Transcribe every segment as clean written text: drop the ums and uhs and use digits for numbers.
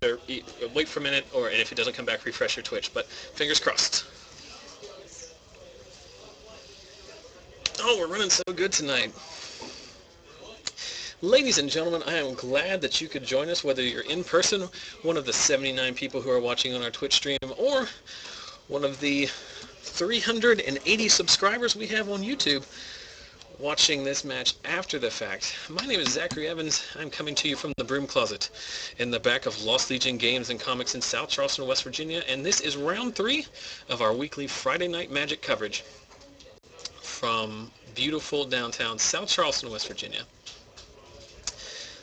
better wait for a minute, or and if it doesn't come back, refresh your Twitch. But fingers crossed. Oh, we're running so good tonight. Ladies and gentlemen, I am glad that you could join us, whether you're in person, one of the 79 people who are watching on our Twitch stream, or one of the 380 subscribers we have on YouTube watching this match after the fact. My name is Zachary Evans. I'm coming to you from the broom closet in the back of Lost Legion Games and Comics in South Charleston, West Virginia, and this is round 3 of our weekly Friday Night Magic coverage from beautiful downtown South Charleston, West Virginia.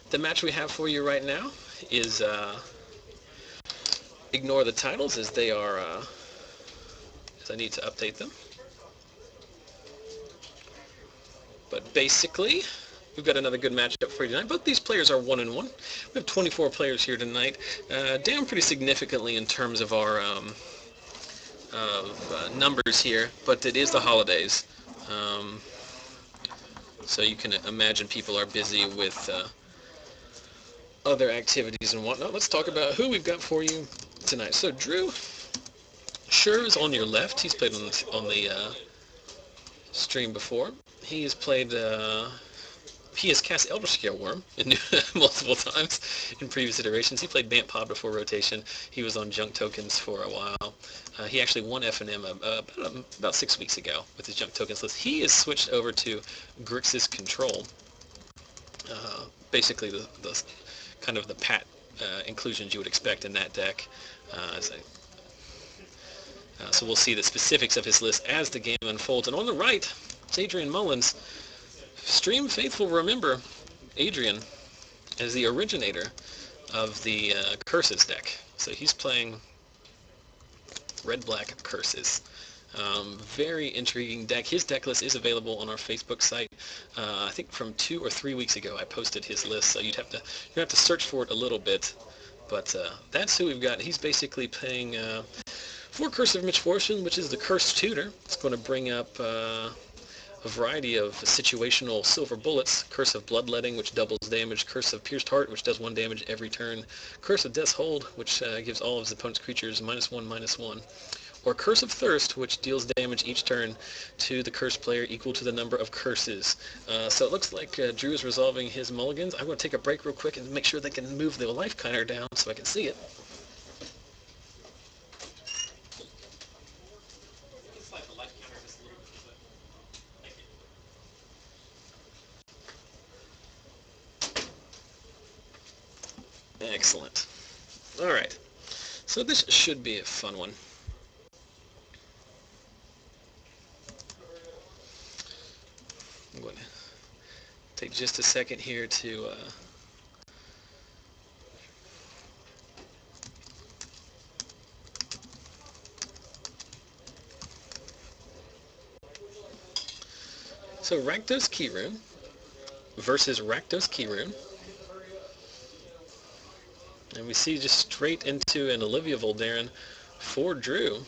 The match we have for you right now is, ignore the titles as they are, as I need to update them. But basically, we've got another good matchup for you tonight. Both these players are 1-1. We have 24 players here tonight, down pretty significantly in terms of our numbers here, but it is the holidays. So you can imagine people are busy with other activities and whatnot. Let's talk about who we've got for you tonight. So Drew Scherr is on your left. He's played on the stream before. He has played. He has cast Elder Scale Worm multiple times in previous iterations. He played Bant Pod before rotation. He was on Junk Tokens for a while. He actually won F&M about 6 weeks ago with his Junk Tokens list. He is switched over to Grixis Control. Basically the kind of the pat inclusions you would expect in that deck. So we'll see the specifics of his list as the game unfolds. And on the right, it's Adrian Mullins. Stream faithful remember Adrian as the originator of the Curses deck. So he's playing red-black Curses. Very intriguing deck. His deck list is available on our Facebook site. I think from 2 or 3 weeks ago I posted his list, so you'd have to search for it a little bit. But that's who we've got. He's basically playing 4 Curse of Misfortune, which is the Curse Tutor. It's going to bring up a variety of situational silver bullets. Curse of Bloodletting, which doubles damage. Curse of Pierced Heart, which does 1 damage every turn. Curse of Death's Hold, which gives all of his opponent's creatures -1/-1. Or Curse of Thirst, which deals damage each turn to the cursed player equal to the number of curses. So it looks like Drew is resolving his mulligans. I'm going to take a break real quick and make sure they can move the life counter down so I can see it. Excellent. All right. So this should be a fun one. I'm going to take just a second here to so Rakdos Keyrune versus Rakdos Keyrune. And we see just straight into an Olivia Voldaren for Drew,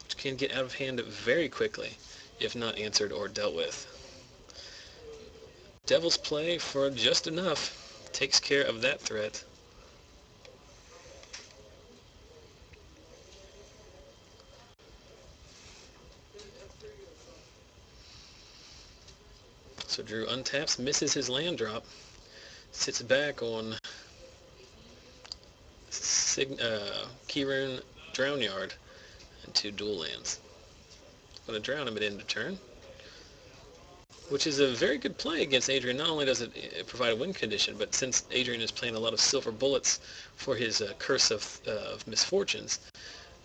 which can get out of hand very quickly if not answered or dealt with. Devil's Play for just enough takes care of that threat. So Drew untaps, misses his land drop, sits back on Keyrune Drownyard and 2 dual lands. Going to drown him at end of turn, which is a very good play against Adrian. Not only does it provide a win condition, but since Adrian is playing a lot of silver bullets for his Curse of Misfortunes,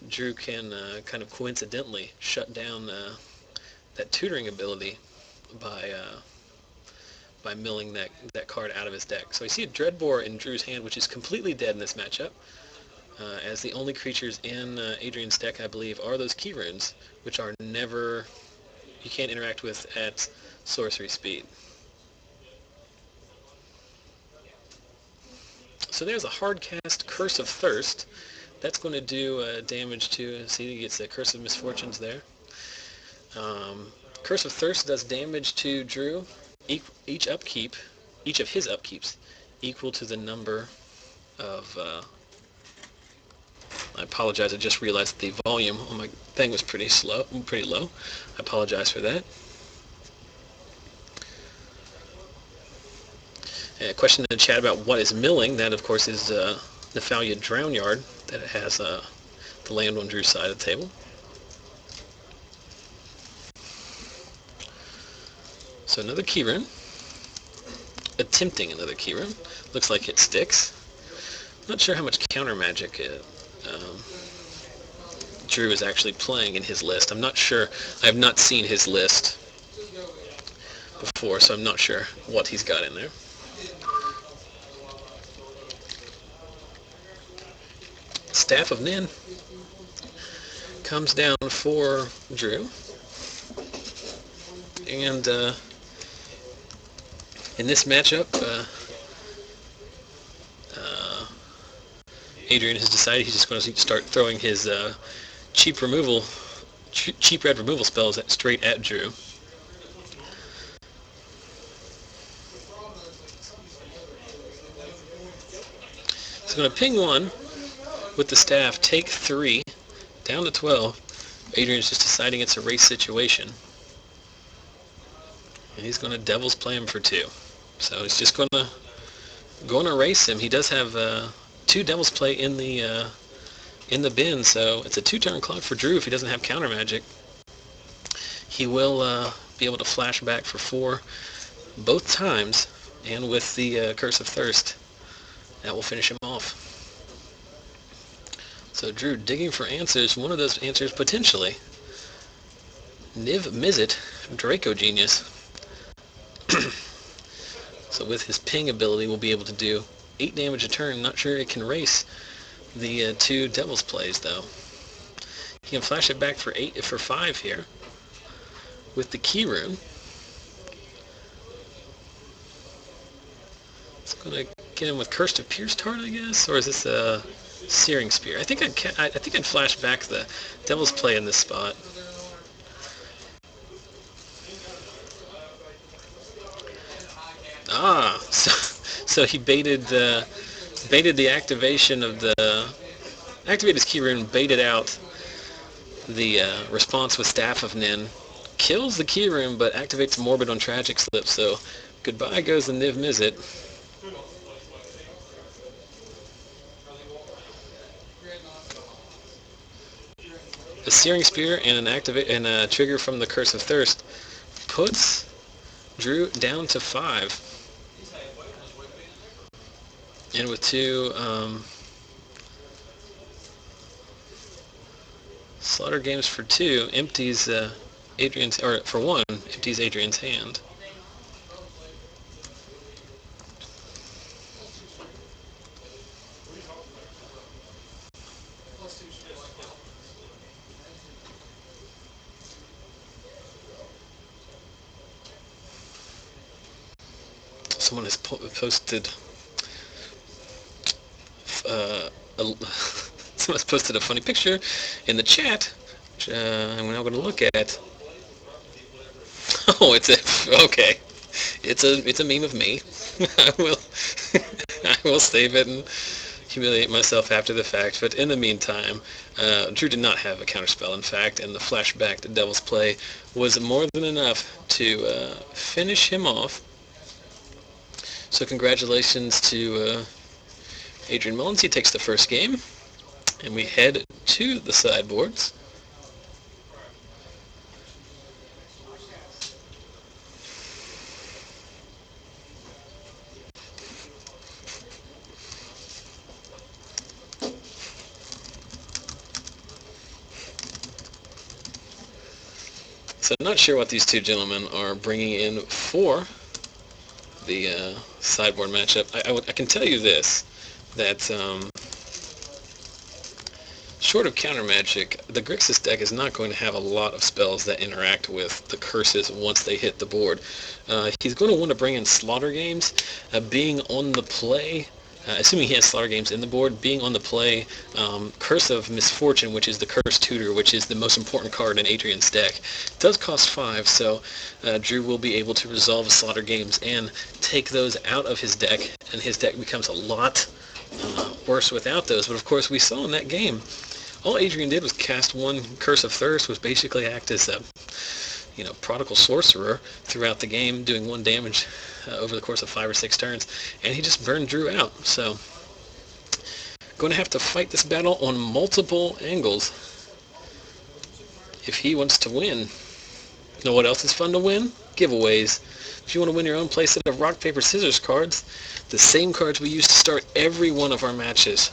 Drew can kind of coincidentally shut down that tutoring ability by milling that card out of his deck. So I see a Dreadbore in Drew's hand, which is completely dead in this matchup, as the only creatures in Adrian's deck, I believe, are those Keyrunes, which are never, you can't interact with at sorcery speed. So there's a hard cast Curse of Thirst. That's going to do damage to, see, he gets the Curse of Misfortunes there. Curse of Thirst does damage to Drew, each of his upkeeps, equal to the number of... I apologize, I just realized the volume on my thing was pretty low. I apologize for that. A question in the chat about what is milling. That, of course, is Nephalia Drownyard, that it has the land on Drew's side of the table. So another Keyrune. Attempting another Keyrune. Looks like it sticks. Not sure how much counter magic Drew is actually playing in his list. I'm not sure. I have not seen his list before, so I'm not sure what he's got in there. Staff of Nin comes down for Drew. And in this matchup, Adrian has decided he's just going to start throwing his cheap red removal spells straight at Drew. He's going to ping 1 with the staff, take 3, down to 12. Adrian's just deciding it's a race situation. And he's going to Devil's play him for 2. So he's just going to race him. He does have 2 Devil's play in the bin, so it's a 2-turn clock for Drew if he doesn't have counter magic. He will be able to flash back for 4 both times, and with the Curse of Thirst, that will finish him off. So Drew digging for answers. One of those answers potentially Niv-Mizzet, Dracogenius. So with his ping ability, we'll be able to do 8 damage a turn. Not sure it can race the 2 Devil's plays though. He can flash it back for 5 here with the Keyrune. It's gonna get him with Curse to Pierced Heart, I guess, or is this a Searing Spear? I think I'd flash back the Devil's play in this spot. So he baited the activation of activated his Keyrune, baited out the response with Staff of Nin, kills the Keyrune, but activates Morbid on Tragic Slip. So goodbye goes the Niv-Mizzet. A Searing Spear and a trigger from the Curse of Thirst puts Drew down to 5. And with 2 Slaughter Games for 2 empties Adrian's, or for 1 empties Adrian's hand. Someone has posted someone's posted a funny picture in the chat, which I'm now going to look at. Oh, it's a meme of me. I will save it and humiliate myself after the fact. But in the meantime, Drew did not have a counterspell, in fact, and the flashback to Devil's Play was more than enough to finish him off. So congratulations to Adrian Mullins. He takes the first game, and we head to the sideboards. So not sure what these two gentlemen are bringing in for the sideboard matchup. I can tell you this, that short of counter magic, the Grixis deck is not going to have a lot of spells that interact with the curses once they hit the board. He's going to want to bring in Slaughter Games, being on the play. Assuming he has Slaughter Games in the board, being on the play, Curse of Misfortune, which is the Curse Tutor, which is the most important card in Adrian's deck, does cost 5, so Drew will be able to resolve Slaughter Games and take those out of his deck, and his deck becomes a lot worse without those. But of course, we saw in that game, all Adrian did was cast one Curse of Thirst, was basically act as a prodigal sorcerer throughout the game, doing 1 damage over the course of 5 or 6 turns, and he just burned Drew out. So, going to have to fight this battle on multiple angles if he wants to win. You know what else is fun to win? Giveaways. If you want to win your own playset of rock, paper, scissors cards, the same cards we use to start every one of our matches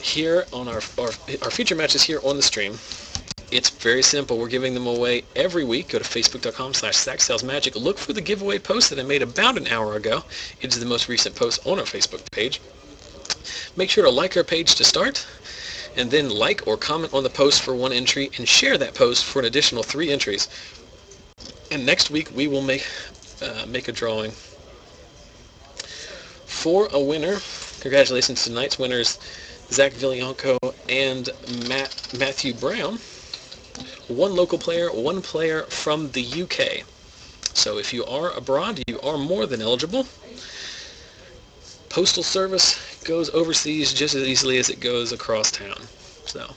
here on our feature matches here on the stream. It's very simple. We're giving them away every week. Go to facebook.com/SackSalesMagic. Look for the giveaway post that I made about an hour ago. It is the most recent post on our Facebook page. Make sure to like our page to start, and then like or comment on the post for 1 entry, and share that post for an additional 3 entries. And next week we will make a drawing for a winner. Congratulations to tonight's winners, Zach Viglianco and Matthew Brown. 1 local player, 1 player from the UK. So if you are abroad, you are more than eligible. Postal service goes overseas just as easily as it goes across town. So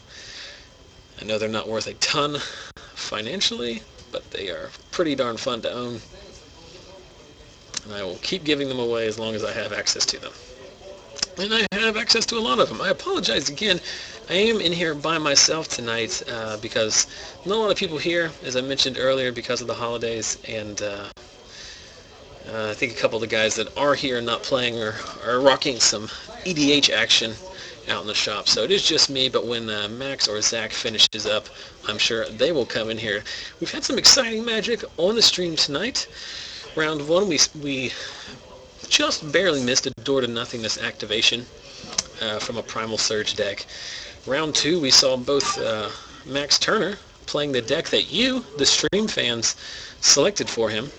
I know they're not worth a ton financially, but they are pretty darn fun to own. And I will keep giving them away as long as I have access to them. And I have access to a lot of them. I apologize again. I am in here by myself tonight because not a lot of people here, as I mentioned earlier, because of the holidays, and I think a couple of the guys that are here not playing are rocking some EDH action out in the shop. So it is just me, but when Max or Zach finishes up, I'm sure they will come in here. We've had some exciting Magic on the stream tonight. Round 1, we just barely missed a door to nothingness activation from a Primal Surge deck. Round 2, we saw both Max Turner playing the deck that you, the stream fans, selected for him.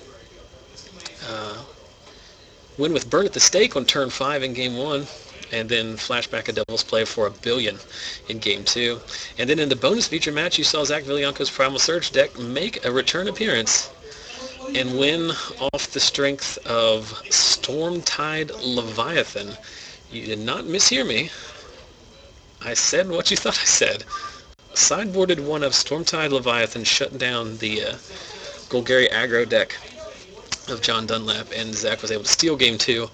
Win with Burn at the Stake on turn 5 in Game 1, and then flashback a Devil's Play for $1 billion in Game 2. And then in the bonus feature match, you saw Zach Viglianco's Primal Surge deck make a return appearance and win off the strength of Stormtide Leviathan. You did not mishear me. I said what you thought I said. Sideboarded one of Stormtide Leviathan, shut down the Golgari aggro deck of John Dunlap, and Zach was able to steal Game 2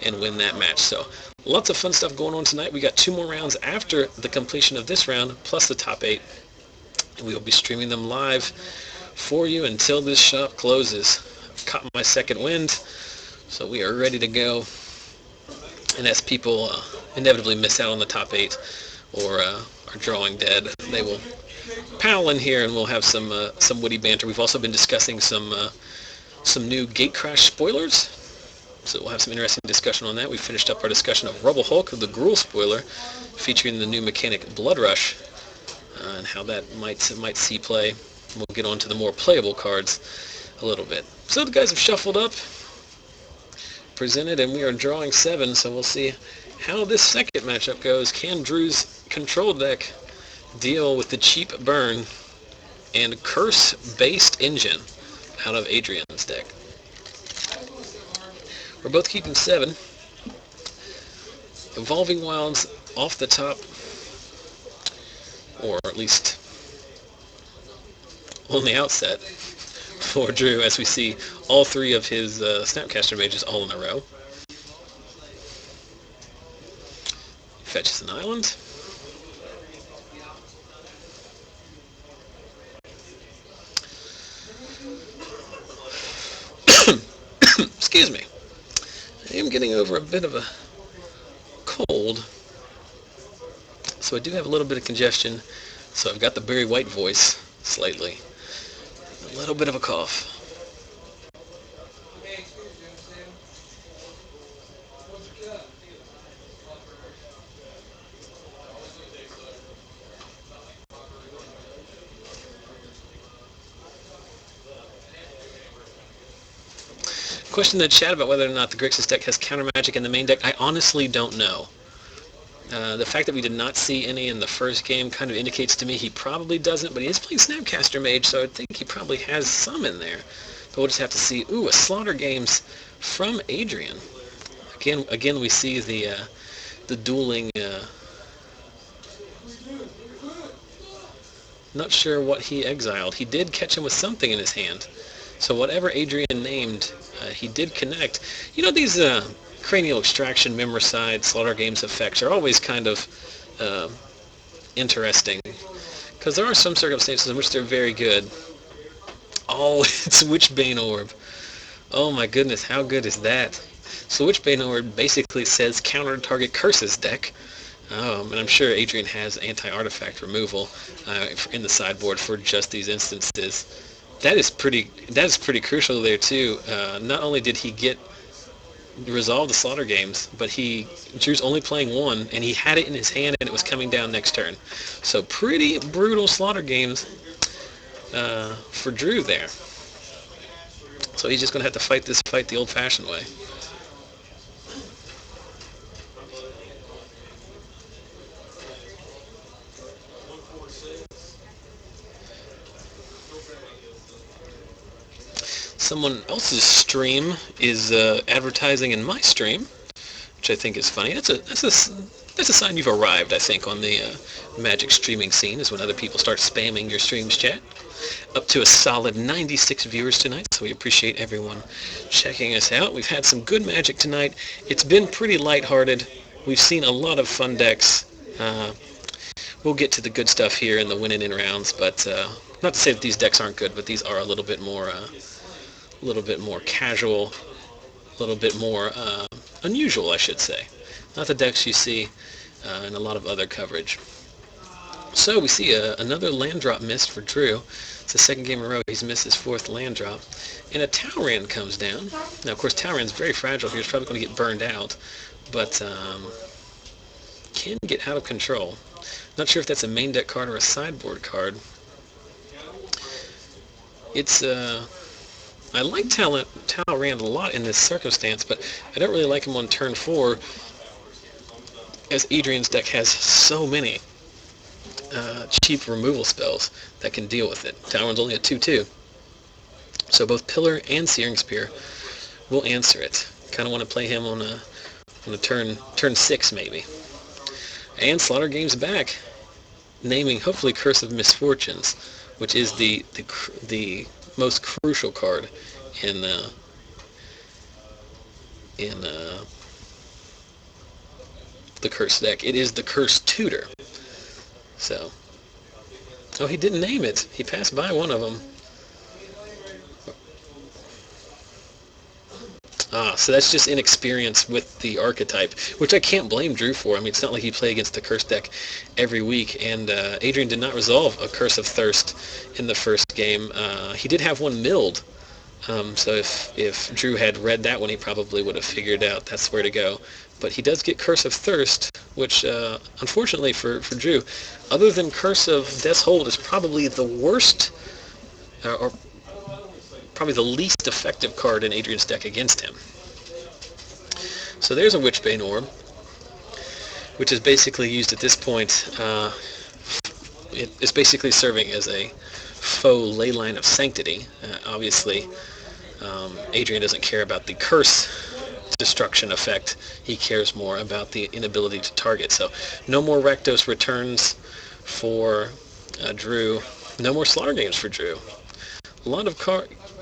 and win that match. So lots of fun stuff going on tonight. We got 2 more rounds after the completion of this round, plus the top 8. And we will be streaming them live for you until this shop closes. I've caught my second wind, so we are ready to go. And as people inevitably miss out on the top 8 or are drawing dead, they will pile in here and we'll have some witty banter. We've also been discussing some new Gatecrash spoilers, so we'll have some interesting discussion on that. We finished up our discussion of Rubble Hulk, the Gruul spoiler, featuring the new mechanic Blood Rush, and how that might see play. We'll get on to the more playable cards a little bit. So the guys have shuffled up, presented, and we are drawing 7, so we'll see how this second matchup goes. Can Drew's control deck deal with the cheap burn and curse-based engine out of Adrian's deck? We're both keeping 7. Evolving Wilds off the top, or at least on the outset for Drew, as we see all 3 of his Snapcaster Mages all in a row. Fetches an island. Excuse me. I am getting over a bit of a cold, so I do have a little bit of congestion, so I've got the Barry White voice slightly. A little bit of a cough. Question in the chat about whether or not the Grixis deck has counter magic in the main deck. I honestly don't know. The fact that we did not see any in the first game kind of indicates to me he probably doesn't, but he is playing Snapcaster Mage, so I think he probably has some in there. But we'll just have to see. Ooh, a Slaughter Games from Adrian. Again, we see the the dueling. Not sure what he exiled. He did catch him with something in his hand. So whatever Adrian named, he did connect. You know, these cranial extraction, memoricide, slaughter games effects are always kind of interesting. Because there are some circumstances in which they're very good. Oh, it's Witchbane Orb. Oh my goodness, how good is that? So Witchbane Orb basically says counter target curses deck. And I'm sure Adrian has anti-artifact removal in the sideboard for just these instances. That is pretty crucial there too. Not only did he resolve the slaughter games, but Drew's only playing one, and he had it in his hand, and it was coming down next turn. So pretty brutal slaughter games for Drew there. So he's just going to have to fight this fight the old-fashioned way. Someone else's stream is advertising in my stream, which I think is funny. That's a sign you've arrived, I think, on the Magic streaming scene, is when other people start spamming your stream's chat. Up to a solid 96 viewers tonight, so we appreciate everyone checking us out. We've had some good Magic tonight. It's been pretty lighthearted. We've seen a lot of fun decks. We'll get to the good stuff here in the win-in rounds, but not to say that these decks aren't good, but these are a little bit more casual, a little bit more unusual, I should say. Not the decks you see in a lot of other coverage. So we see another land drop missed for Drew. It's the second game in a row he's missed his fourth land drop. And a Talrand comes down. Now, of course, Talrand's very fragile here. He's probably going to get burned out, but can get out of control. Not sure if that's a main deck card or a sideboard card. It's I like Talrand a lot in this circumstance, but I don't really like him on turn 4, as Adrian's deck has so many cheap removal spells that can deal with it. Talrand's only a 2/2, so both Pillar and Searing Spear will answer it. Kind of want to play him on a turn 6 maybe. And Slaughter Game's back, naming hopefully Curse of Misfortunes, which is the most crucial card in the Curse deck. It is the Curse Tutor. So, oh, he didn't name it. He passed by one of them. So that's just inexperience with the archetype, which I can't blame Drew for. I mean, it's not like he played against the Curse deck every week, and Adrian did not resolve a Curse of Thirst in the first game. He did have one milled, so if Drew had read that one, he probably would have figured out that's where to go. But he does get Curse of Thirst, which, unfortunately for Drew, other than Curse of Death's Hold, is probably the worst, or probably the least effective card in Adrian's deck against him. So there's a Witchbane Orb, which is basically used at this point. It's basically serving as a faux Leyline of Sanctity. Obviously, Adrian doesn't care about the curse destruction effect. He cares more about the inability to target. So no more Rakdos returns for Drew. No more Slaughter Games for Drew. A lot of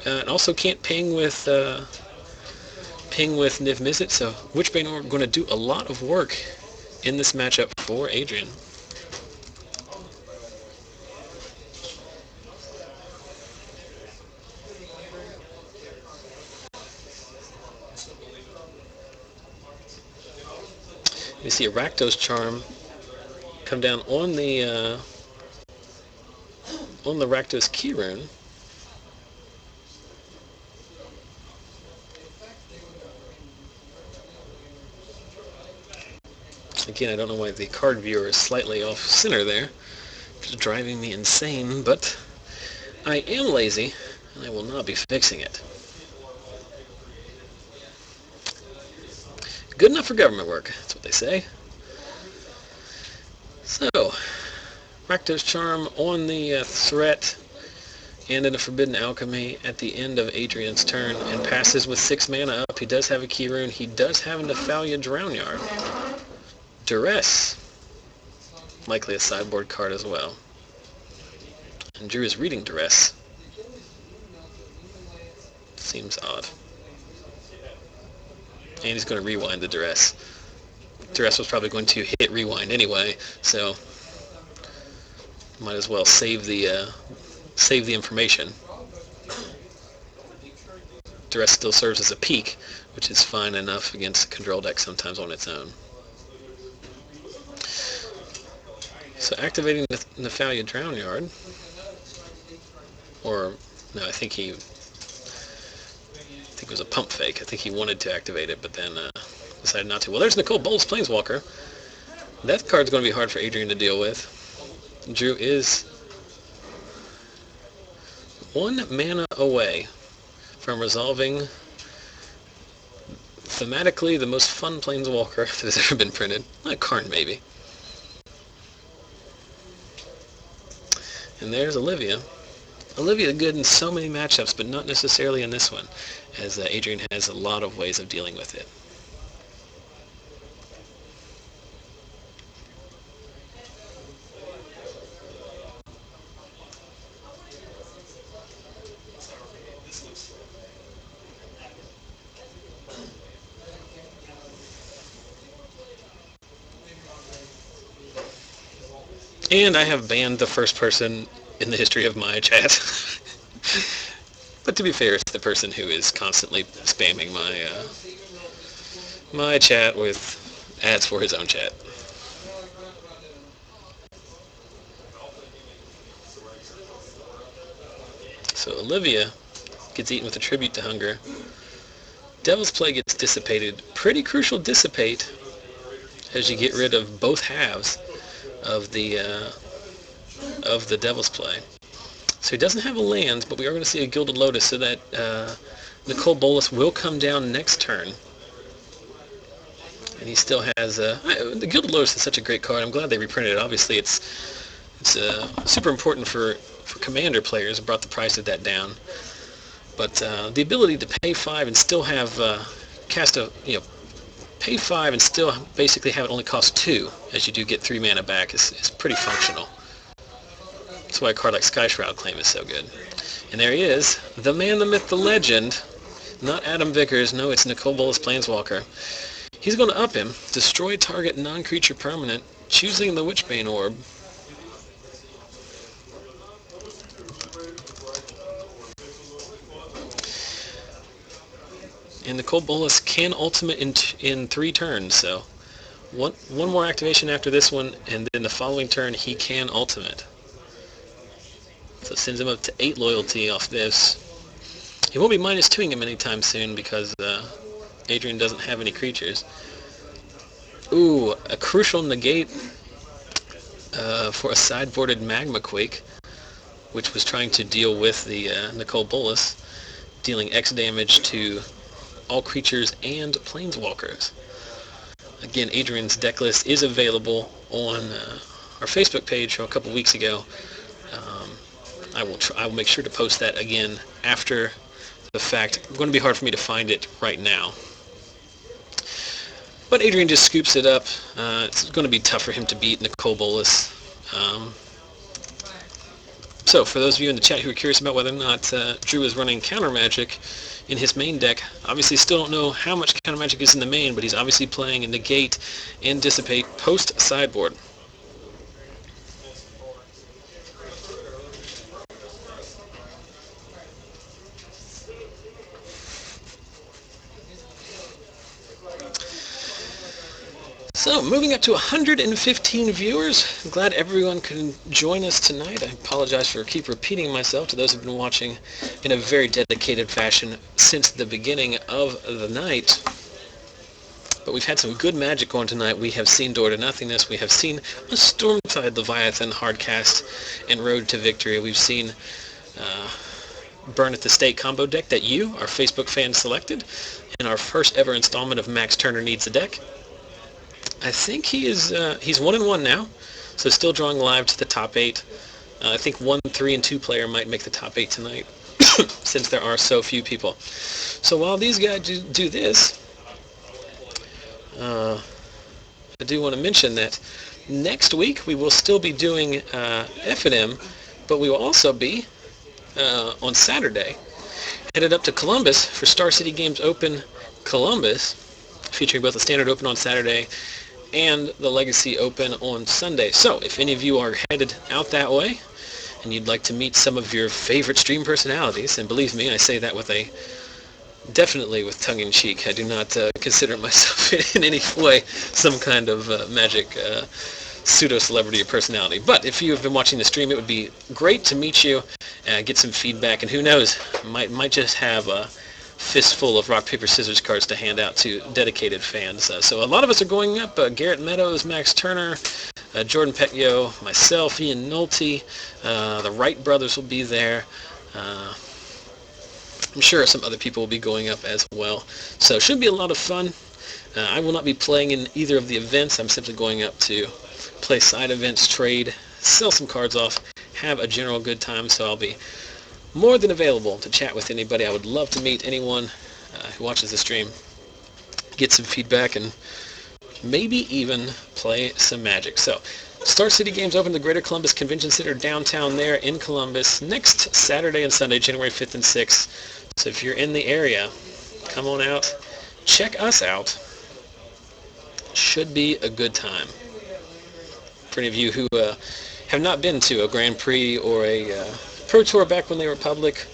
and also can't ping with Niv-Mizzet, so Witchbane Orb going to do a lot of work in this matchup for Adrian. We see a Rakdos Charm come down on the Rakdos Keyrune. Again, I don't know why the card viewer is slightly off center there, which is driving me insane, but I am lazy, and I will not be fixing it. Good enough for government work, that's what they say. So, Rakdos Charm on the threat, and in a Forbidden Alchemy at the end of Adrian's turn, and passes with 6 mana up. He does have a Keyrune. He does have a Nephalia Drownyard. Duress. Likely a sideboard card as well. And Drew is reading Duress. Seems odd. And he's going to rewind the Duress. Duress was probably going to hit rewind anyway, so might as well save the information. Duress still serves as a peak, which is fine enough against control decks sometimes on its own. So activating the Nephalia Drownyard, or no, I think it was a pump fake. I think he wanted to activate it, but then decided not to. Well, there's Nicol Bolas Planeswalker. That card's going to be hard for Adrian to deal with. Drew is 1 mana away from resolving thematically the most fun Planeswalker that has ever been printed. Karn, maybe. And there's Olivia. Olivia good in so many matchups, but not necessarily in this one, as Adrian has a lot of ways of dealing with it. And I have banned the first person in the history of my chat. But to be fair, it's the person who is constantly spamming my chat with ads for his own chat. So Olivia gets eaten with a tribute to hunger. Devil's Play gets dissipated. Pretty crucial dissipate as you get rid of both halves of the Devil's Play. So he doesn't have a land, but we are going to see a Gilded Lotus, so that Nicol Bolas will come down next turn. And he still has the Gilded Lotus is such a great card. I'm glad they reprinted it. Obviously, it's super important for Commander players. It brought the price of that down. But the ability to pay 5 and still have pay 5 and still basically have it only cost 2, as you do get 3 mana back, is pretty functional. That's why a card like Sky Shroud Claim is so good. And there he is, the man, the myth, the legend. Not Adam Vickers, no, it's Nicol Bolas Planeswalker. He's going to up him, destroy target non-creature permanent, choosing the Witchbane Orb. And Nicol Bolas can ultimate in 3 turns, so one more activation after this one, and then the following turn he can ultimate. So it sends him up to 8 loyalty off this. He won't be -2ing him anytime soon because Adrian doesn't have any creatures. Ooh, a crucial negate for a sideboarded Magma Quake, which was trying to deal with the Nicol Bolas, dealing X damage to all creatures and planeswalkers. Again, Adrian's deck list is available on our Facebook page from a couple weeks ago. I will make sure to post that again after the fact. It's going to be hard for me to find it right now. But Adrian just scoops it up. It's going to be tough for him to beat Nicol Bolas. So for those of you in the chat who are curious about whether or not Drew is running counter magic in his main deck, obviously still don't know how much counter magic is in the main, but he's obviously playing in Negate and Dissipate post sideboard. So, moving up to 115 viewers. I'm glad everyone can join us tonight. I apologize for keep repeating myself to those who have been watching in a very dedicated fashion since the beginning of the night. But we've had some good magic going tonight. We have seen Door to Nothingness. We have seen a Stormtide Leviathan hardcast and Road to Victory. We've seen Burn at the Stake combo deck that you, our Facebook fans, selected in our first ever installment of Max Turner Needs a Deck. I think he's 1-1 now, so still drawing live to the top 8. I think 1, 3, and 2 player might make the top 8 tonight, since there are so few people. So while these guys do this, I do want to mention that next week we will still be doing F&M, but we will also be, on Saturday, headed up to Columbus for Star City Games Open Columbus, featuring both the Standard Open on Saturday and the Legacy Open on Sunday. So if any of you are headed out that way and you'd like to meet some of your favorite stream personalities, and believe me, I say that definitely with tongue-in-cheek. I do not consider myself in any way some kind of magic pseudo-celebrity or personality. But if you have been watching the stream, it would be great to meet you, get some feedback, and who knows, might just have a fistful of rock, paper, scissors cards to hand out to dedicated fans. So a lot of us are going up. Garrett Meadows, Max Turner, Jordan Petyo, myself, Ian Nolte, the Wright brothers will be there. I'm sure some other people will be going up as well. So it should be a lot of fun. I will not be playing in either of the events. I'm simply going up to play side events, trade, sell some cards off, have a general good time. So I'll be more than available to chat with anybody. I would love to meet anyone who watches the stream, get some feedback, and maybe even play some Magic. So Star City Games Open, the Greater Columbus Convention Center downtown there in Columbus, next Saturday and Sunday, January 5th and 6th. So if you're in the area, come on out, check us out. Should be a good time. For any of you who have not been to a Grand Prix or a Pro Tour back when they were public,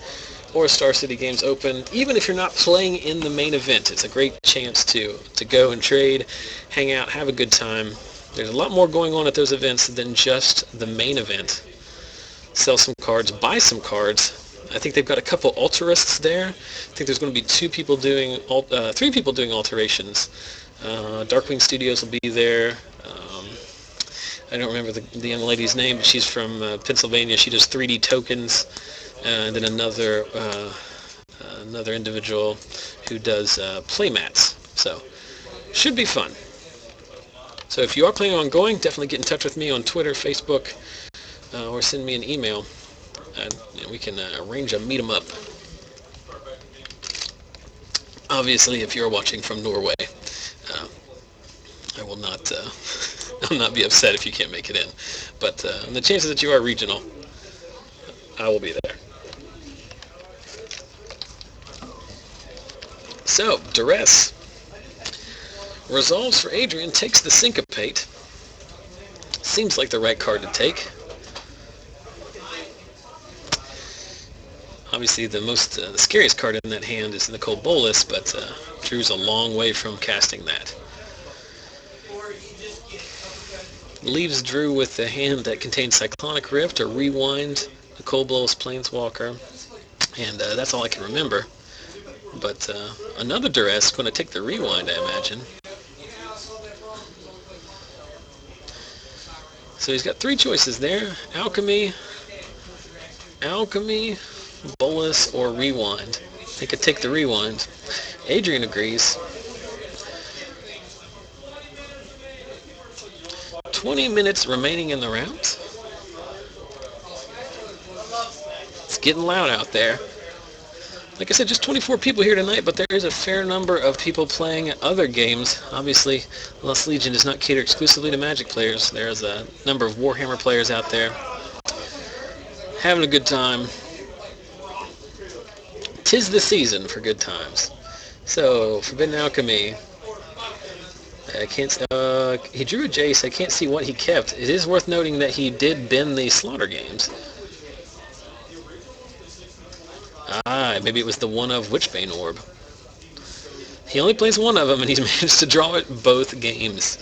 or Star City Games Open, even if you're not playing in the main event, it's a great chance to go and trade, hang out, have a good time. There's a lot more going on at those events than just the main event. Sell some cards, buy some cards. I think they've got a couple altarists there. I think there's going to be three people doing alterations. Darkwing Studios will be there. I don't remember the young lady's name, but she's from Pennsylvania. She does 3D tokens. And then another individual who does playmats. So should be fun. So if you are planning on going, definitely get in touch with me on Twitter, Facebook, or send me an email. And we can arrange a meet 'em up. Obviously, if you're watching from Norway, I will not I'll not be upset if you can't make it in. But on the chances that you are regional, I will be there. So, Duress. Resolves for Adrian, takes the Syncopate. Seems like the right card to take. Obviously, the scariest card in that hand is Nicol Bolas, but Drew's a long way from casting that. Leaves Drew with the hand that contains Cyclonic Rift or Rewind, Nicol Bolas Planeswalker, and that's all I can remember. But another Duress going to take the Rewind, I imagine. So he's got three choices there: Alchemy, Bolas, or Rewind. They could take the Rewind. Adrian agrees. 20 minutes remaining in the round. It's getting loud out there. Like I said, just 24 people here tonight, but there is a fair number of people playing other games. Obviously, Lost Legion does not cater exclusively to Magic players. There's a number of Warhammer players out there having a good time. 'Tis the season for good times. So, Forbidden Alchemy. I can't. He drew a Jace. I can't see what he kept. It is worth noting that he did bin the Slaughter games. Maybe it was the one of Witchbane Orb. He only plays one of them, and he's managed to draw it both games.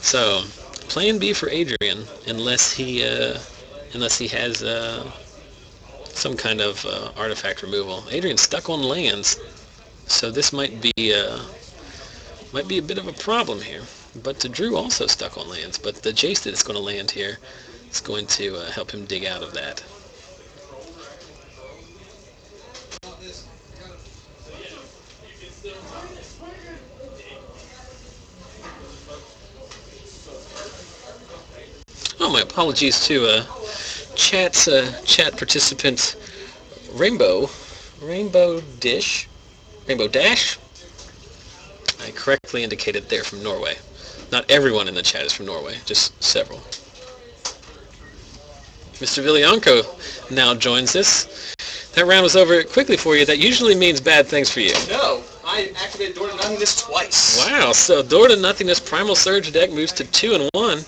So, plan B for Adrian, unless he has some kind of artifact removal. Adrian's stuck on lands, so this might be a bit of a problem here. But Drew also stuck on lands, but the Jace that is going to land here is going to help him dig out of that. Oh, my apologies to chat participant Rainbow Dash. I correctly indicated they're from Norway. Not everyone in the chat is from Norway, just several. Mr. Viglianco now joins us. That round was over quickly for you. That usually means bad things for you. No, I activated Door to Nothingness twice. Wow, so Door to Nothingness Primal Surge deck moves to 2 and 1.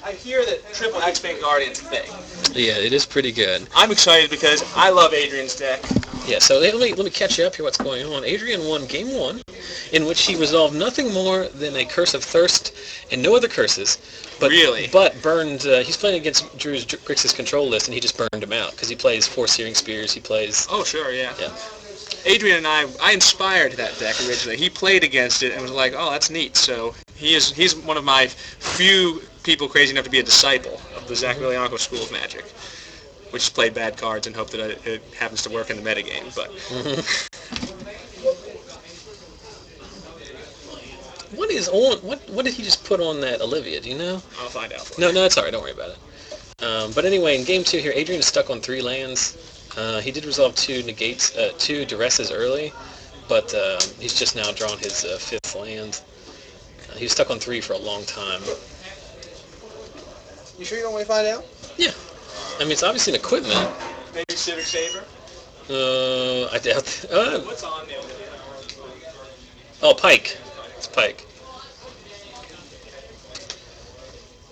I hear that triple X-Bane Guardian's a thing. Yeah, it is pretty good. I'm excited because I love Adrian's deck. Yeah, so let me catch you up here what's going on. Adrian won Game 1, in which he resolved nothing more than a Curse of Thirst and no other curses. But, really? But burned, he's playing against Drew's Grixis control list, and he just burned him out, because he plays 4 Searing Spears, he plays... Oh, sure, yeah. Yeah. Adrian and I inspired that deck originally. He played against it and was like, oh, that's neat. So he's one of my few people crazy enough to be a disciple of the Zach Viglianco School of Magic, which is play bad cards and hope that it happens to work in the metagame. But What is on? What did he just put on that Olivia? Do you know? I'll find out. No, it's all right. Don't worry about it. But anyway, in Game 2 here, Adrian is stuck on 3 lands. He did resolve 2 negates, 2 duresses early, but he's just now drawn his 5th land. He was stuck on 3 for a long time. You sure you don't want to find out? Yeah. I mean, it's obviously an equipment. Maybe Civic Saber? I doubt... What's on there? Oh, Pike. It's Pike.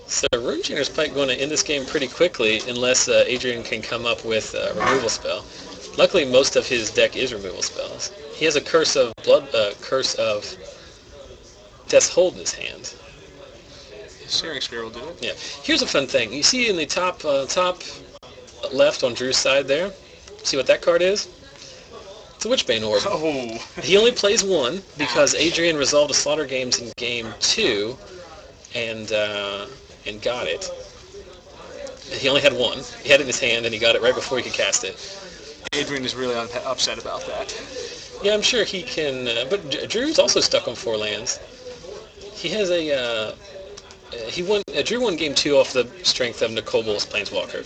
So Runechanter's Pike going to end this game pretty quickly unless Adrian can come up with a removal spell. Luckily, most of his deck is removal spells. He has a Curse of Death's Hold in his hand. Searing Spear will do it. Yeah. Here's a fun thing. You see in the top left on Drew's side there? See what that card is? It's a Witchbane Orb. Oh. He only plays 1 because Adrian resolved a Slaughter Games in Game 2 and got it. He only had 1. He had it in his hand and he got it right before he could cast it. Adrian is really upset about that. Yeah, I'm sure he can... but Drew's also stuck on 4 lands. He has a... Drew won Game 2 off the strength of Nicol Bolas Planeswalker.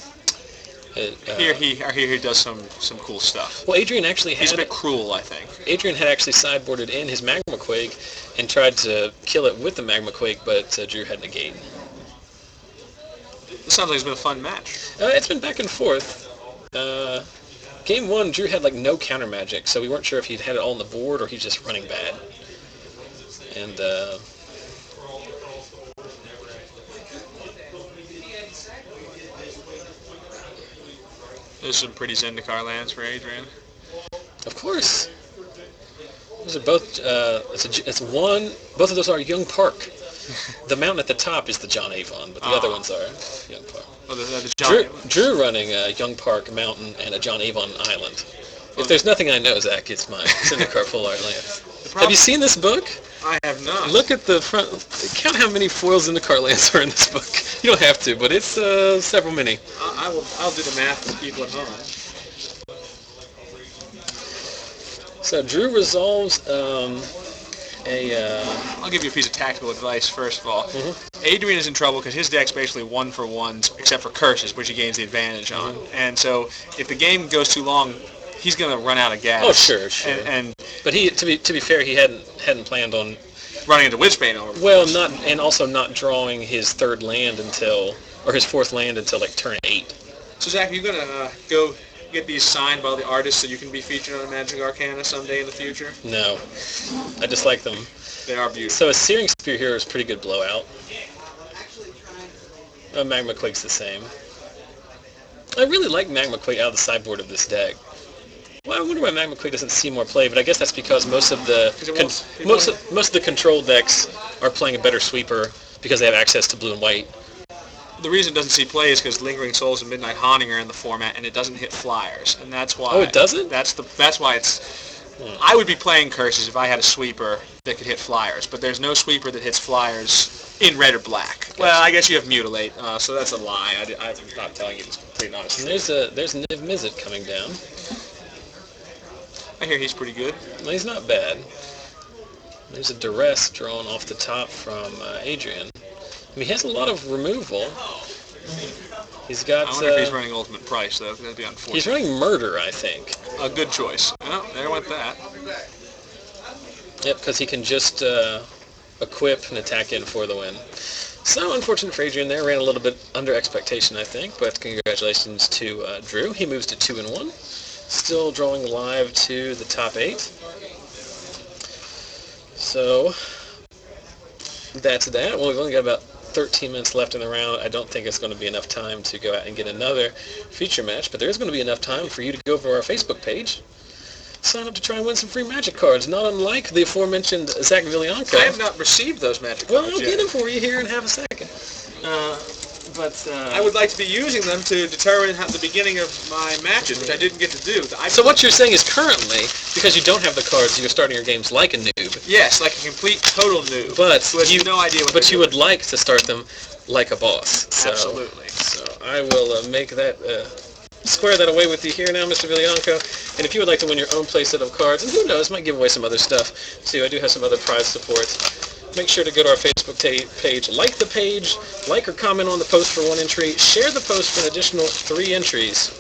Here he does some cool stuff. Well, Adrian actually had... He's a bit cruel, I think. Adrian had actually sideboarded in his Magma Quake and tried to kill it with the Magma Quake, but Drew had negate. This sounds like it's been a fun match. It's been back and forth. Game 1, Drew had like no counter magic, so we weren't sure if he'd had it all on the board or he's just running bad. And There's some pretty Zendikar lands for Adrian. Of course. Those are both, both of those are Young Park. The mountain at the top is the John Avon, but the other ones are Young Park. Oh, the John Drew running a Young Park mountain and a John Avon island. If there's nothing I know, Zach, it's my Zendikar Full Art lands. Have you seen this book? I have not. Look at the front. Count how many foil Zendikar lands are in this book. You don't have to, but it's several many. I'll do the math for people at home. So Drew resolves I'll give you a piece of tactical advice first of all. Adrian is in trouble because his deck's basically 1 for 1s except for curses, which he gains the advantage on. And so if the game goes too long, he's going to run out of gas. Oh, sure. But he, to be fair, he hadn't planned on running into Witchbane over. Well, also not drawing his 3rd land or his 4th land until like turn 8. So Zach, are you going to go get these signed by the artists so you can be featured on a Magic Arcana someday in the future? No, I just like them. They are beautiful. So a Searing Spear here is pretty good blowout. Magma Quake's the same. I really like Magma Quake out of the sideboard of this deck. Well, I wonder why Magma Quake doesn't see more play, but I guess that's because most of the control decks are playing a better sweeper because they have access to blue and white. The reason it doesn't see play is because Lingering Souls and Midnight Haunting are in the format, and it doesn't hit flyers, and that's why. Oh, it doesn't? That's why it's. I would be playing curses if I had a sweeper that could hit flyers, but there's no sweeper that hits flyers in red or black. Gotcha. Well, I guess you have Mutilate, so that's a lie. I'm not telling you this complete honest truth. There's Niv-Mizzet coming down. I hear he's pretty good. Well, he's not bad. There's a Duress drawn off the top from Adrian. I mean, he has a lot of removal. He's got... I wonder if he's running Ultimate Price, though. That'd be unfortunate. He's running Murder, I think. A good choice. Oh, there went that. Yep, because he can just equip, and attack in for the win. So, unfortunate for Adrian there. Ran a little bit under expectation, I think, but congratulations to Drew. He moves to 2-1. Still drawing live to the top 8. So, that's that. Well, we've only got about 13 minutes left in the round. I don't think it's going to be enough time to go out and get another feature match, but there is going to be enough time for you to go over to our Facebook page, sign up to try and win some free Magic cards, not unlike the aforementioned Zach Viglianco. I have not received those Magic Well, cards I'll yet. get them for you here in half a second. I would like to be using them to determine the beginning of my matches, which I didn't get to do. So what you're saying is currently, because you don't have the cards, you're starting your games like a noob. Yes, like a complete total noob. But who has no idea what But they're you doing. would like to start them like a boss. So, Absolutely. So I will make that, square that away with you here now, Mr. Viglianco. And if you would like to win your own playset of cards, and who knows, might give away some other stuff too. I do have some other prize support. Make sure to go to our Facebook page, like the page, like or comment on the post for 1 entry, share the post for an additional 3 entries.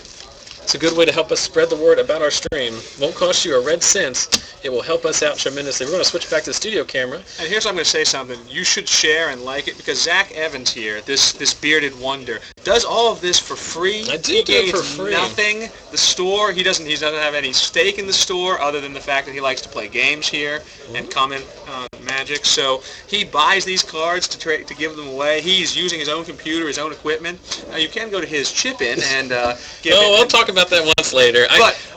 It's a good way to help us spread the word about our stream. Won't cost you a red cent. It will help us out tremendously. We're going to switch back to the studio camera. And here's what I'm going to say something. You should share and like it, because Zach Evans here, this bearded wonder, does all of this for free. I do He do it for gains free. Nothing. The store, he doesn't have any stake in the store other than the fact that he likes to play games here and comment on Magic. So he buys these cards to give them away. He's using his own computer, his own equipment. You can go to his chip-in and give it. I'll talk about that once later.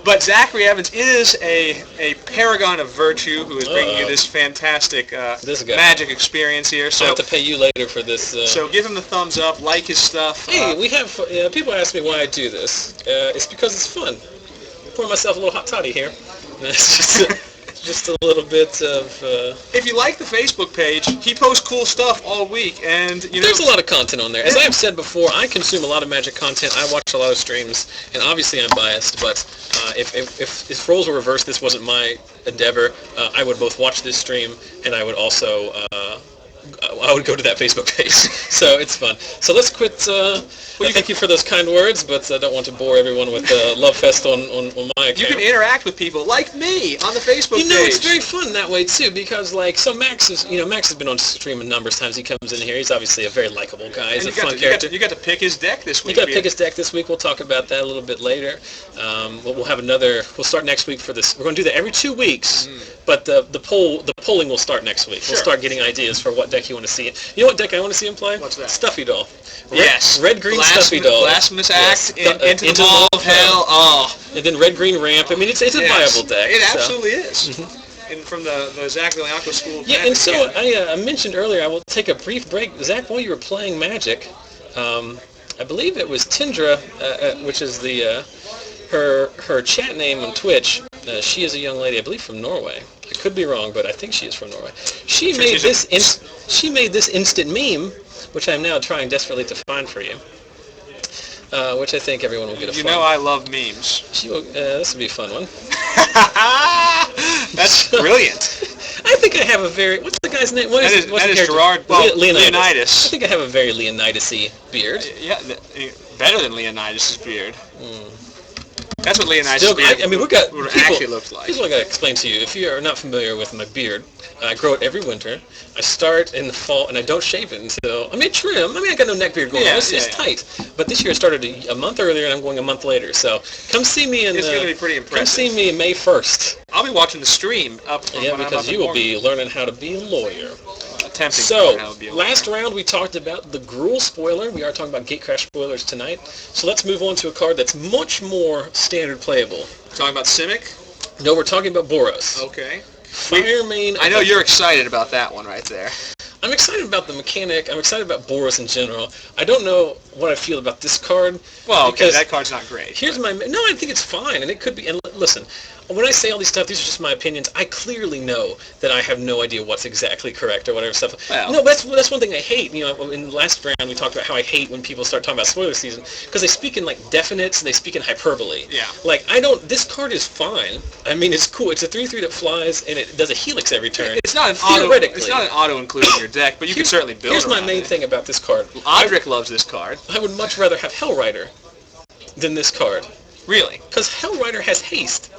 But Zachary Evans is a paragon of virtue who is bringing you this fantastic This guy. Magic experience here. So I'll have to pay you later for this. so give him the thumbs up, like his stuff. Hey, we have people ask me why I do this. It's because it's fun. I'm pouring myself a little hot toddy here. It's just a little bit of. If you like the Facebook page, he posts cool stuff all week, and There's a lot of content on there. As I have said before, I consume a lot of Magic content. I watch a lot of streams, and obviously I'm biased. But if roles were reversed, this wasn't my endeavor. I would both watch this stream, and I would also. I would go to that Facebook page, so it's fun. So let's quit. Thank you for those kind words, but I don't want to bore everyone with love fest on my account. You can interact with people like me on the Facebook page. It's very fun that way too, because Max has been on stream a number of times. He comes in here. He's obviously a very likable guy. He's a fun character. You got to pick his deck this week. You got to pick his deck this week. We'll talk about that a little bit later. We'll have another. We'll start next week for this. We're going to do that every 2 weeks, but the polling will start next week. Sure. We'll start getting ideas for what deck you want to see. You know what deck I want to see him play? What's that? Stuffy Doll. Yes. Red-green Stuffy Doll. Blasphemous Act, Yes. into the Ball of Hell. Oh. And then red-green Ramp. I mean, it's a viable deck. It so. absolutely is. And from the Zach Viglianco School of Yeah, Magic. and so I mentioned earlier, I will take a brief break. Zach, while you were playing Magic, I believe it was Tindra, which is the her chat name on Twitch. She is a young lady, I believe, from Norway. I could be wrong, but I think she is from Norway. She made this instant meme, which I'm now trying desperately to find for you. Which I think everyone will get a fun. You know I love memes. This will be a fun one. That's brilliant. I think I have a very... What's the guy's name? What's That the is character? Gerard Leonidas. Leonidas. I think I have a very Leonidas-y beard. Yeah, better than Leonidas' beard. That's what Leonidas' beard actually looks like. Here's what I got to explain to you. If you are not familiar with my beard, I grow it every winter. I start in the fall, and I don't shave it until... trim. I got no neck beard going on. It's tight. But this year I started a month earlier, and I'm going a month later. So come see me in... It's going to be pretty impressive. Come see me May 1st. I'll be watching the stream up from when I'm up because you will be learning how to be a lawyer. Attempting to So, learn how to be a lawyer. last round we talked about the Gruul spoiler. We are talking about Gatecrash spoilers tonight. So let's move on to a card that's much more standard playable. Talking about Simic? No, we're talking about Boros. Okay. Firemane. I know you're excited about that one right there. I'm excited about the mechanic. I'm excited about Boros in general. I don't know what I feel about this card. Well, okay, because that card's not great. I think it's fine, and it could be. And listen, when I say all these stuff, these are just my opinions. I clearly know that I have no idea what's exactly correct or whatever stuff. Well, no, that's one thing I hate. In the last round we talked about how I hate when people start talking about spoiler season because they speak in definites and they speak in hyperbole. Yeah. This card is fine. It's cool. It's a 3/3 that flies and it does a helix every turn. It's not an auto. It's not an auto included in your deck, but you can certainly build. Here's my main thing about this card. Adrian loves this card. I would much rather have Hellrider than this card. Really? Because Hellrider has haste.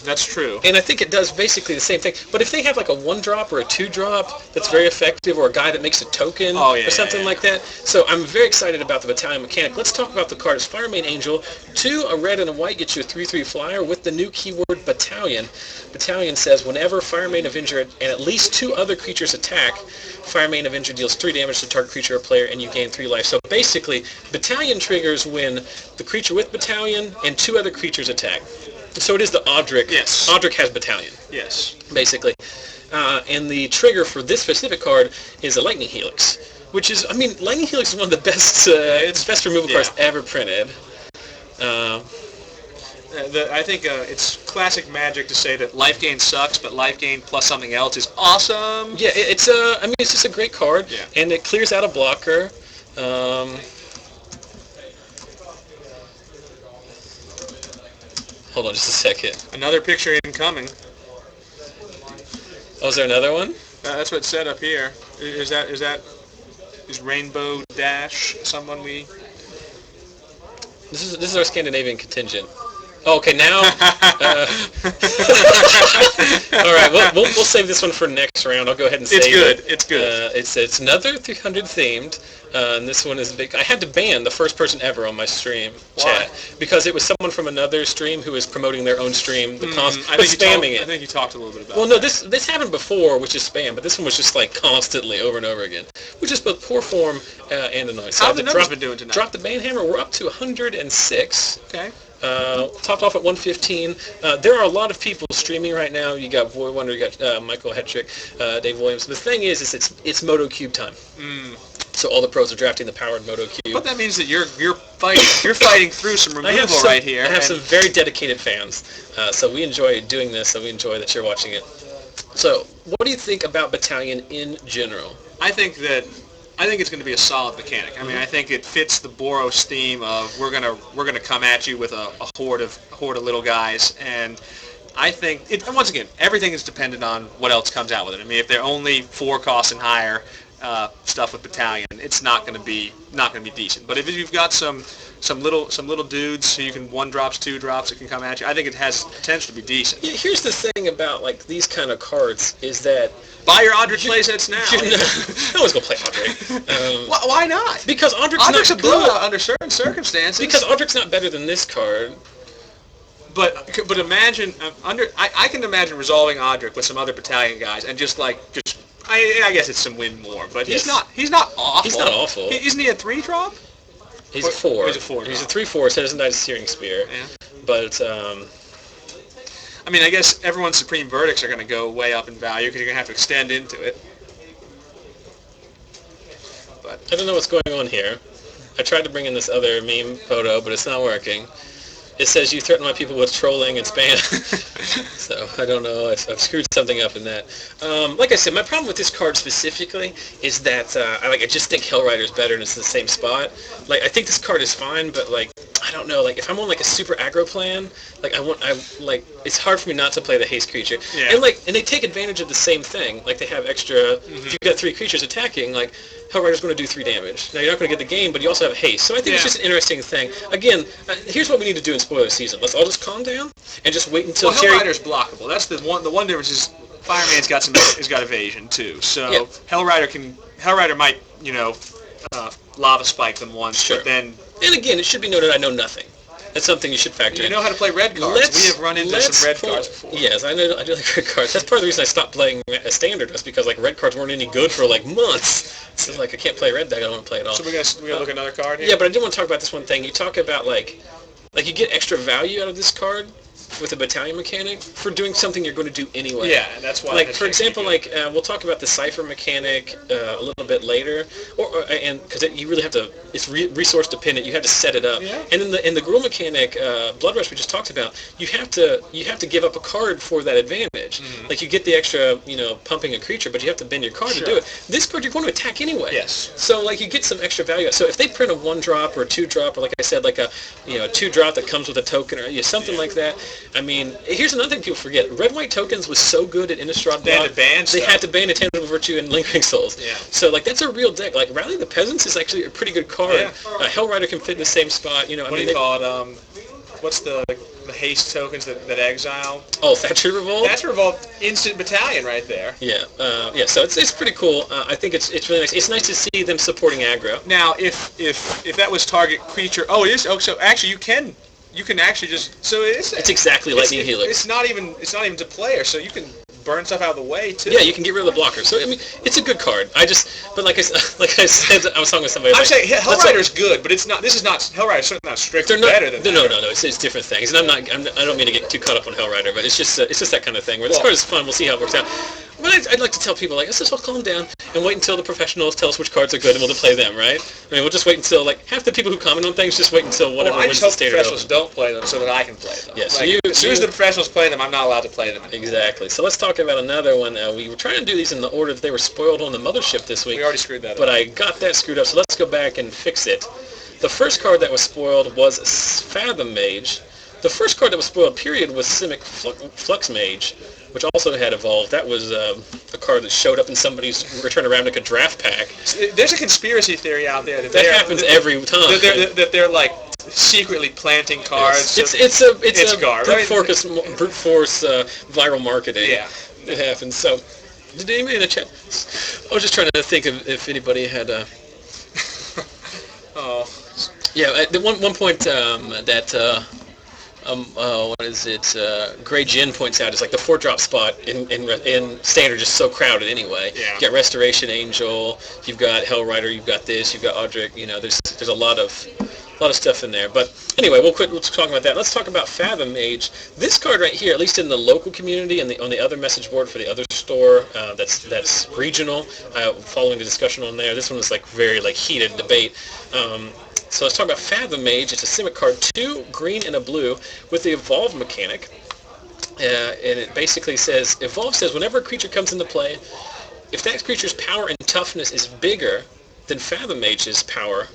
That's true. And I think it does basically the same thing. But if they have like a 1-drop or a 2-drop that's very effective, or a guy that makes a token or something like that. So I'm very excited about the Battalion mechanic. Let's talk about the cards. Firemane Angel, 2, a red and a white, gets you a 3/3 flyer with the new keyword Battalion. Battalion says whenever Firemane Avenger and at least 2 other creatures attack, Firemane Avenger deals 3 damage to target creature or player, and you gain 3 life. So basically, Battalion triggers when the creature with Battalion and 2 other creatures attack. So it is the Audric. Yes. Audric has Battalion. Yes. Basically. And the trigger for this specific card is a Lightning Helix, which is, I mean, Lightning Helix is one of the best best removal cards ever printed. I think it's classic Magic to say that life gain sucks, but life gain plus something else is awesome. Yeah, it's just a great card, and it clears out a blocker. Hold on just a second. Another picture incoming. Oh, is there another one? That's what it said up here. Is Rainbow Dash someone we? This is our Scandinavian contingent. Oh, okay, now. All right, we'll save this one for next round. I'll go ahead and save it. It's good. It's another 300 themed, and this one is big. I had to ban the first person ever on my stream chat because it was someone from another stream who was promoting their own stream. Spamming it. I think you talked a little bit about. Well, no, this happened before, which is spam, but this one was just like constantly over and over again, which is both poor form and annoying. So how have the numbers been doing tonight? Drop the ban hammer. We're up to 106. Okay. Topped off at 115. There are a lot of people streaming right now. You got Void Wonder, you got Michael Hetrick, Dave Williams. The thing is it's Moto Cube time. So all the pros are drafting the powered Moto Cube. But that means that you're fighting through some removal right here. I have some very dedicated fans, so we enjoy doing this, and we enjoy that you're watching it. So what do you think about Battalion in general? I think it's going to be a solid mechanic. I mean, I think it fits the Boros theme of we're gonna come at you with a horde of little guys, and I think once again everything is dependent on what else comes out with it. I mean, if they're only 4 costs and higher stuff with Battalion, it's not going to be decent. But if you've got some little dudes who you can 1-drops, 2-drops that can come at you, I think it has potential to be decent. Yeah, here's the thing about like these kind of cards is that buy your Audric playsets now. No one's gonna play Audric. Why not? Because Audric's a blowout under certain circumstances. Because Audric's not better than this card. But imagine I can imagine resolving Audric with some other Battalion guys and I guess it's some win more, but he's not awful. He's not awful. Isn't he a 3-drop? He's a 4. He's a 4. He's a 3/4. So doesn't die to Searing Spear. Yeah. But I mean, I guess everyone's Supreme Verdicts are going to go way up in value because you're going to have to extend into it. But I don't know what's going on here. I tried to bring in this other meme photo, but it's not working. It says you threaten my people with trolling and spam. So I don't know. I've screwed something up in that. Like I said, my problem with this card specifically is that I just think Hellrider's better and it's in the same spot. Like I think this card is fine, but like I don't know. Like if I'm on like a super aggro plan, it's hard for me not to play the haste creature. Yeah. And they take advantage of the same thing. Like they have extra. If you've got 3 creatures attacking, like Hellrider's going to do 3 damage. Now you're not going to get the game, but you also have haste. So I think it's just an interesting thing. Again, here's what we need to do in spoiler season. Let's all just calm down and just wait until Hellrider's blockable. That's the one difference is Firemane's got evasion too. So Hellrider might lava spike them once, but then. And again, it should be noted I know nothing. That's something you should factor in. You know how to play red cards. We have run into some red cards before. Yes, I do like red cards. That's part of the reason I stopped playing a standard was because like red cards weren't any good for like months. So like I can't play red deck. I don't want to play it all. So we're gonna look at another card here. Yeah, but I did want to talk about this one thing. You talk about like you get extra value out of this card with a Battalion mechanic for doing something you're going to do anyway. Yeah, that's why. Like for example, we'll talk about the Cipher mechanic a little bit later, and because you really have to. It's resource dependent. You have to set it up. Yeah. And in the Gruul mechanic, Blood Rush we just talked about, you have to give up a card for that advantage. Mm-hmm. Like you get the extra, pumping a creature, but you have to bend your card to do it. This card you're going to attack anyway. Yes. So like you get some extra value. So if they print a 1-drop or a 2-drop, or like I said, like a 2-drop that comes with a token or something like that. I mean, here's another thing people forget. Red-white tokens was so good at Innistrad. They had to ban Intangible Virtue and Lingering Souls. Yeah. So like that's a real deck. Like Rally the Peasants is actually a pretty good card. Yeah. Hellrider can fit in the same spot. What do you call it? what's the haste tokens that exile? Oh, Thatcher Revolt? Thatcher Revolt, instant battalion right there. Yeah, so it's pretty cool. I think it's really nice. It's nice to see them supporting aggro. Now, if that was target creature, it is. Oh, so actually you can actually just, so it's exactly Lightning Healer. It's not even to player, so you can burn stuff out of the way too. Yeah, you can get rid of the blocker. So I mean, it's a good card. But like I said, I was talking with somebody. I'm saying Hellrider's good, but it's not. This is not Hellrider's certainly not strictly better than. No. It's different things, and I don't mean to get too caught up on Hellrider, but it's just that kind of thing where this card is fun. We'll see how it works out. But I'd like to tell people, let's just all calm down and wait until the professionals tell us which cards are good and we'll play them, right? I mean, we'll just wait until, half the people who comment on things just wait until whatever wins the standard. I just hope the professionals don't play them so that I can play them. Yeah, so as soon as the professionals play them, I'm not allowed to play them anymore. Exactly. So let's talk about another one. We were trying to do these in the order that they were spoiled on the mothership this week. We already screwed that up. But I got that screwed up, so let's go back and fix it. The first card that was spoiled was Fathom Mage. The first card that was spoiled, period, was Simic Flux Mage, which also had evolved. That was a card that showed up in somebody's Return to Ravnica draft pack. There's a conforce theory out there that happens every time. That they're like secretly planting cards. Yes. It's a brute force viral marketing. Yeah, it happens. So, did anybody in the chat? I was just trying to think of if anybody had. Oh. Yeah, at one point that. What is it? Grey Jin points out it's like the 4-drop spot in Standard is so crowded anyway. Yeah. You got Restoration Angel, you've got Hellrider, you've got this, you've got Audric. There's a lot of stuff in there. But anyway, we'll quit talking about that. Let's talk about Fathom Mage. This card right here, at least in the local community and on the other message board for the other store, that's regional. Following the discussion on there, this one was very heated debate. So let's talk about Fathom Mage. It's a Simic card, 2 green and a blue with the Evolve mechanic. And it basically says, Evolve says whenever a creature comes into play, if that creature's power and toughness is bigger than Fathom Mage's power,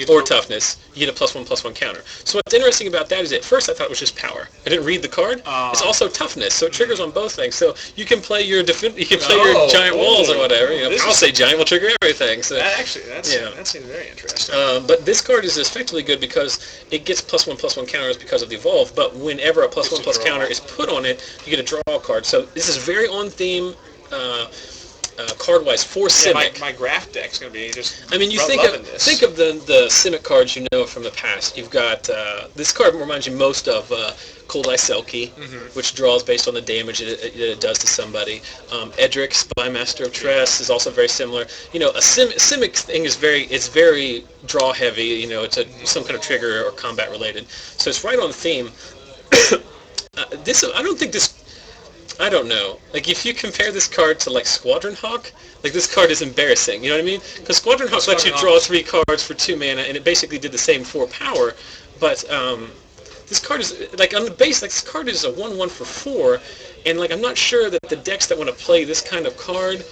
or toughness, you get a +1/+1 counter. So what's interesting about that is at first I thought it was just power. I didn't read the card. It's also toughness, so it triggers on both things. So you can play your your giant walls or whatever. I'll say giant will trigger everything. So that seems very interesting. But this card is effectively good because it gets +1/+1 counters because of the Evolve. But whenever a +1/+ counter is put on it, you get a draw card. So this is very on theme. Card-wise for Simic. My graph deck's going to be just you think of the Simic cards from the past. You've got, this card reminds you most of Cold Eye Selkie, which draws based on the damage it does to somebody. Edric, Spymaster of Tress, is also very similar. A Simic thing is very draw heavy. It's some kind of trigger or combat related. So it's right on theme. I don't know. If you compare this card to Squadron Hawk, this card is embarrassing. You know what I mean? Because Squadron Hawk lets you draw 3 cards for 2 mana, and it basically did the same 4 power. But this card is on the base. This card is a 1/1 for 4, and I'm not sure that the decks that want to play this kind of card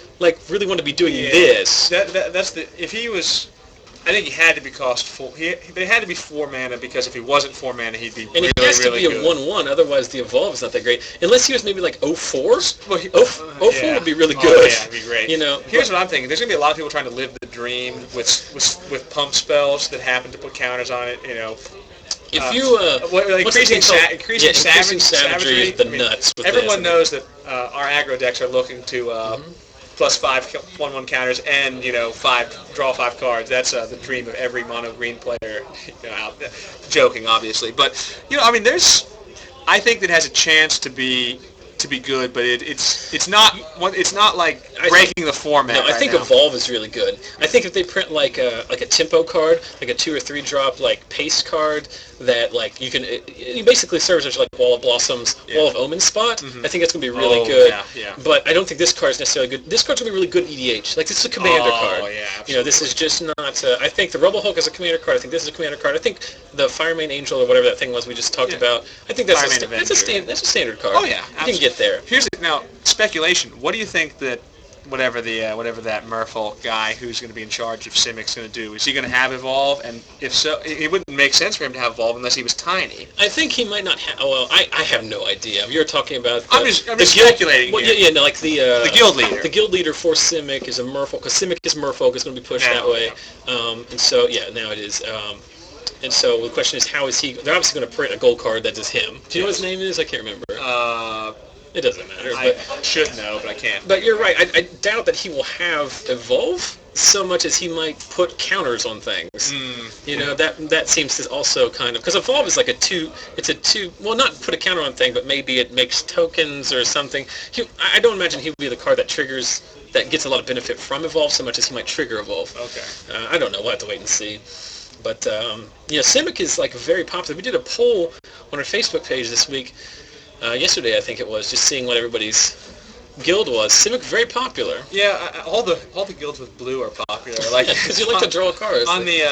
really want to be doing this. That's if he was. I think he had to be cost 4. They had to be 4 mana because if he wasn't 4 mana, he'd be really, really good. And it has to be a 1/1, otherwise the Evolve is not that great. Unless he was maybe 04. Well, 04 would be really good. Oh, yeah, it'd be great. Here's what I'm thinking. There's going to be a lot of people trying to live the dream with pump spells that happen to put counters on it. If you increasing savagery is the nuts. Everyone knows that our aggro decks are looking to. +5 1/1 counters and draw 5 cards. That's the dream of every mono green player. Out there. Joking, obviously, but I think that has a chance to be good, but it's not breaking the format. No, I think Evolve is really good. I think if they print a tempo card, a 2 or 3 drop paste card that you can it basically serves as Wall of Blossoms, Wall of Omens spot. I think that's gonna be really good. Yeah. But I don't think this card is necessarily good. This card's gonna be really good EDH. This is a commander card. Oh yeah. Absolutely. This is just not. I think the Rubble Hulk is a commander card. I think this is a commander card. I think the Firemane Angel or whatever that thing was we just talked about. I think that's a standard card. Oh yeah. You can get there. Now speculation. What do you think that whatever that Merfolk guy who's going to be in charge of Simic's going to do? Is he going to have Evolve? And if so, it wouldn't make sense for him to have Evolve unless he was tiny. I think he might not have. Well, I have no idea. You're talking about. I'm just speculating. Well, yeah, no, the guild leader. The guild leader for Simic is a Merfolk because Simic is Merfolk is going to be pushed that way. And so now it is. And so the question is, how is he? They're obviously going to print a gold card that is him. Do you know what his name is? I can't remember. It doesn't matter. I should know, but I can't. But you're right. I doubt that he will have Evolve so much as he might put counters on things. You know, that seems to also kind of... Because Evolve is like a 2... It's a 2... Well, not put a counter on thing, but maybe it makes tokens or something. I don't imagine he would be the card that triggers... That gets a lot of benefit from Evolve so much as he might trigger Evolve. Okay. I don't know. We'll have to wait and see. But, you know, Simic is like very popular. We did a poll on our Facebook page this week. Yesterday, I think it was, just seeing what everybody's guild was. Simic, very popular. Yeah, all the guilds with blue are popular. Like, because you like to draw cards. On the,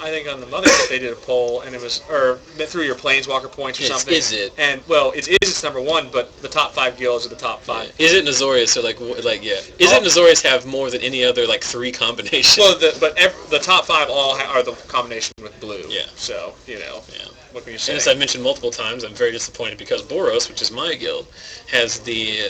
I think on the Mothership they did a poll, and it was, or through your Planeswalker points or something. Is it? And, well, it's number one, but the top 5 guilds are the top 5. Yeah. Is it Azorius, or like yeah. Is it Azorius have more than any other, like, 3 combinations? Well, the top 5 all are the combination with blue. Yeah. So, you know. Yeah. What can you say? And as I've mentioned multiple times, I'm very disappointed because Boros, which is my guild, has the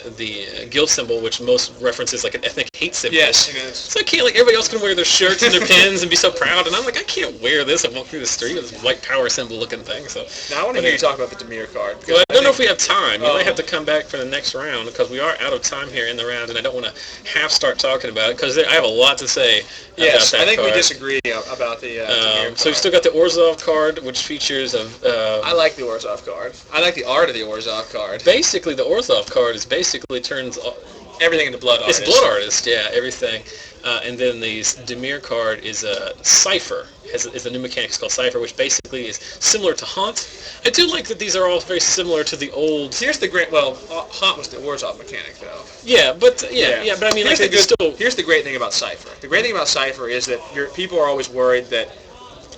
guild symbol, which most references like an ethnic hate symbol. Yes, it is. So I can't, like, everybody else can wear their shirts and their pins and be so proud, and I'm like, I can't wear this and walk through the street with this white power symbol looking thing. So now I want to hear you talk about the Dimir card. Well, I don't know if we have time. You might have to come back for the next round because we are out of time here in the round, and I don't want to half start talking about it because I have a lot to say yes, about that I think card. We disagree about the Dimir card. So we still got the Orzhov card, which features I like the Orzhov card. I like the art of the Orzhov card. Basically, the Orzhov card turns everything into Blood Artist. It's Blood Artist, yeah, everything. And then the Dimir card is a Cypher. Is a new mechanic called Cypher, which basically is similar to Haunt. I do like that these are all very similar to the old... Here's the great... Well, Haunt was the Orzhov mechanic, though. Yeah, but but I mean, here's like, here's the great thing about Cypher. The great thing about Cypher is that people are always worried that...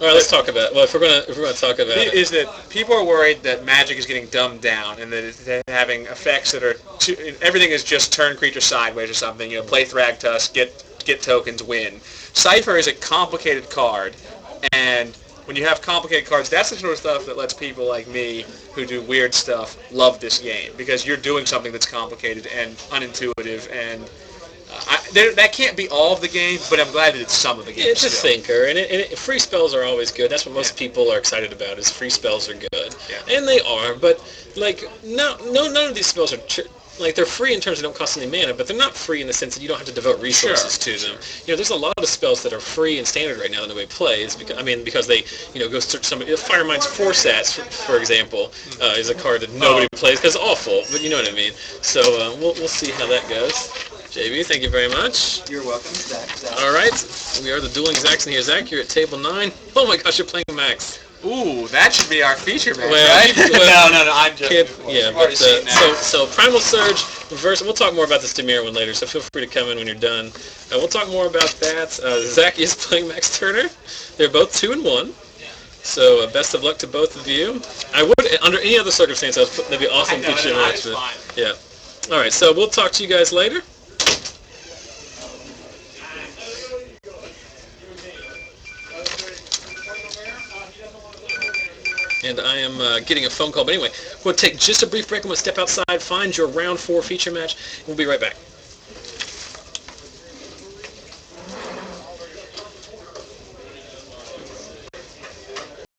All right, let's talk about it. Well, if we're gonna talk about it, is that people are worried that Magic is getting dumbed down and that it's having effects that are everything is just turn creature sideways or something. You know, play Thragtusk, get tokens, win. Cypher is a complicated card, and when you have complicated cards, that's the sort of stuff that lets people like me who do weird stuff love this game because you're doing something that's complicated and unintuitive and. That can't be all of the game, but I'm glad that it's some of the game. It's a thinker, and free spells are always good. That's what most people are excited about. Is free spells are good, and they are. But like, none of these spells are like they're free in terms of they don't cost any mana, but they're not free in the sense that you don't have to devote resources to them. You know, there's a lot of spells that are free in standard right now that nobody plays because they go search somebody. Firemind's Forsats, for example, is a card that nobody plays because it's awful. But you know what I mean. So we'll see how that goes. JB, thank you very much. You're welcome, Zach. All right, we are the Dueling Zacks in here. Zach, you're at table 9. Oh my gosh, you're playing Max. Ooh, that should be our feature match, right? No, I'm just... Yeah, but, so Primal Surge, Reverse... We'll talk more about this Dimir one later, so feel free to come in when you're done. We'll talk more about that. Zach is playing Max Turner. They're both 2-1. So best of luck to both of you. I would, under any other circumstance, that'd be awesome feature match. Yeah. All right, so we'll talk to you guys later. And I am getting a phone call. But anyway, we'll take just a brief break. I'm going to step outside, find your round 4 feature match, and we'll be right back.